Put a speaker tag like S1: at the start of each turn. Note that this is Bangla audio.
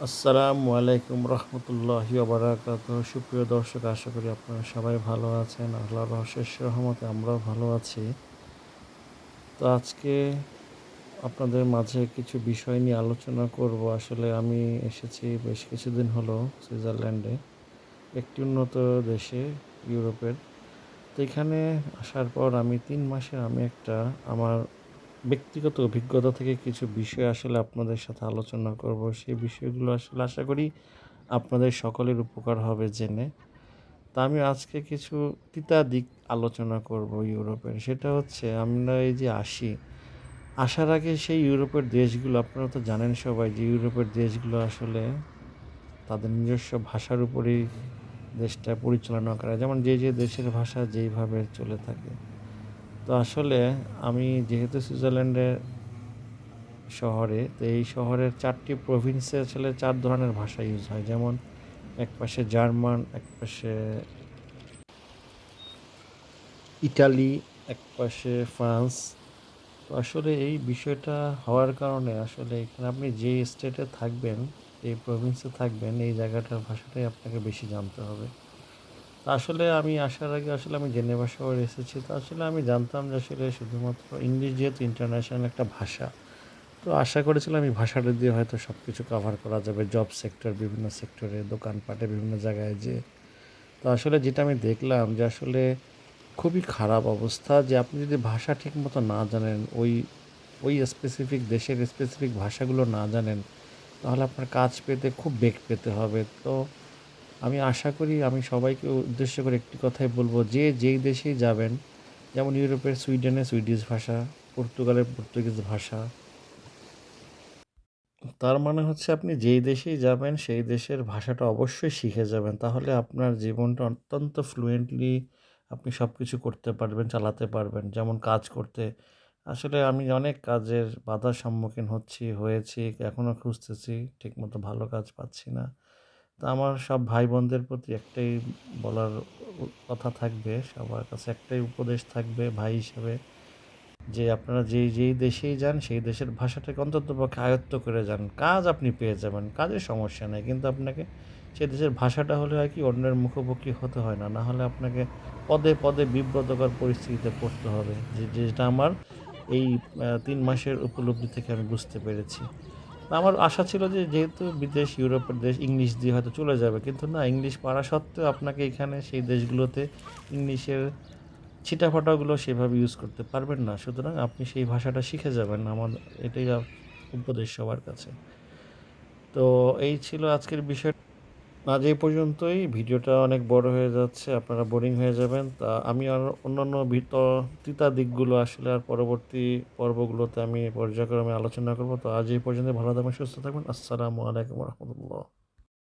S1: আসসালামু আলাইকুম রহমতুল্লাহি ওবারাকাতুহু। সুপ্রিয় দর্শক, আশা করি আপনারা সবাই ভালো আছেন। আল্লাহর অশেষ রহমতে আমরাও ভালো আছি। তো আজকে আপনাদের মাঝে কিছু বিষয় নিয়ে আলোচনা করব। আসলে আমি এসেছি বেশ কিছুদিন হলো সুইজারল্যান্ডে, একটি উন্নত দেশে, ইউরোপের। তো এখানে আসার পর আমি ৩ মাসের একটা আমার ব্যক্তিগত অভিজ্ঞতা থেকে কিছু বিষয় আসলে আপনাদের সাথে আলোচনা করব। সেই বিষয়গুলো আসলে আশা করি আপনাদের সকলের উপকার হবে জেনে। তা আমি আজকে কিছু তিতা দিক আলোচনা করব ইউরোপের। সেটা হচ্ছে, আমরা এই যে আসার আগে সেই ইউরোপের দেশগুলো, আপনারা তো জানেন সবাই যে ইউরোপের দেশগুলো আসলে তাদের নিজস্ব ভাষার উপরেই দেশটা পরিচালনা করে। যেমন যে দেশের ভাষা যেইভাবে চলে থাকে। তো আসলে আমি যেহেতু সুইজারল্যান্ডের শহরে, তো এই শহরের ৪ টি প্রভিন্সে আসলে ৪ ধরনের ভাষা ইউজ হয়। যেমন একপাশে জার্মান, একপাশে ইটালি, একপাশে ফ্রান্স। তো আসলে এই বিষয়টা হওয়ার কারণে আসলে এখানে আপনি যে স্টেটে থাকবেন, যে প্রভিন্সে থাকবেন, এই জায়গাটার ভাষাটাই আপনাকে বেশি জানতে হবে। তো আসলে আমি আসার আগে আসলে আমি জেনেভা শহরে এসেছি। তো আসলে আমি জানতাম যে আসলে শুধুমাত্র ইংলিশ যেহেতু ইন্টারন্যাশনাল একটা ভাষা, তো আশা করেছিলাম এই ভাষাটা দিয়ে হয়তো সবকিছু কভার করা যাবে। জব সেক্টর, বিভিন্ন সেক্টরে, দোকানপাটে, বিভিন্ন জায়গায় যেয়ে। তো আসলে যেটা আমি দেখলাম যে আসলে খুবই খারাপ অবস্থা, যে আপনি যদি ভাষা ঠিকমতো না জানেন, ওই স্পেসিফিক দেশের স্পেসিফিক ভাষাগুলো না জানেন, তাহলে আপনার কাজ পেতে খুব বেগ পেতে হবে। তো আমি আশা করি আমি সবাইকে উদ্দেশ্য করে একটি কথাই বলবো, যে যেই দেশেই যাবেন, যেমন ইউরোপের সুইডেনে সুইডিশ ভাষা, পর্তুগালের পর্তুগিজ ভাষা। তার মানে হচ্ছে আপনি যেই দেশেই যাবেন সেই দেশের ভাষাটা অবশ্যই শিখে যাবেন। তাহলে আপনার জীবনটা অত্যন্ত ফ্লুয়েন্টলি আপনি সবকিছু করতে পারবেন, চালাতে পারবেন। যেমন কাজ করতে, আসলে আমি অনেক কাজের বাধার সম্মুখীন হয়েছি, এখনও খুঁজতেছি, ঠিকমতো ভালো কাজ পাচ্ছি না। তো আমার সব ভাই বোনদের প্রতি একটাই বলার কথা থাকবে, সবার কাছে একটাই উপদেশ থাকবে ভাই হিসেবে, যে আপনারা যেই দেশেই যান সেই দেশের ভাষাটাকে অন্ততপক্ষে আয়ত্ত করে যান। কাজ আপনি পেয়ে যাবেন, কাজের সমস্যা নাই। কিন্তু আপনাকে সেই দেশের ভাষাটা হলে হয় কি, অন্যের মুখোমুখি হতে হয় না। না হলে আপনাকে পদে, পদে বিব্রতকর পরিস্থিতিতে পড়তে হবে। যেটা আমার এই ৩ মাসের উপলব্ধি থেকে আমি বুঝতে পেরেছি। আমার আশা ছিল যে যেহেতু বিদেশ, ইউরোপের দেশ, ইংলিশ দিয়ে হয়তো চলে যাবে। কিন্তু না, ইংলিশ পারা সত্ত্বেও আপনাকে এখানে সেই দেশগুলোতে ইংলিশের ছিটাফাটাগুলো সেভাবে ইউজ করতে পারবেন না। সুতরাং আপনি সেই ভাষাটা শিখে যাবেন। আমার এটাই উপদেশ সবার কাছে। তো এই ছিল আজকের বিষয়। আজ এই পর্যন্তই। ভিডিওটা অনেক বড় হয়ে যাচ্ছে, আপনারা বোরিং হয়ে যাবেন। তা আমি আর অন্যান্য তিতা দিকগুলো আসলে আর পরবর্তী পর্বগুলোতে আমি পর্যায়ক্রমে আলোচনা করব। তো আজ এই পর্যন্ত। ভালো থাকবেন, সুস্থ থাকবেন। আসসালামু আলাইকুম রহমতুল্লাহ।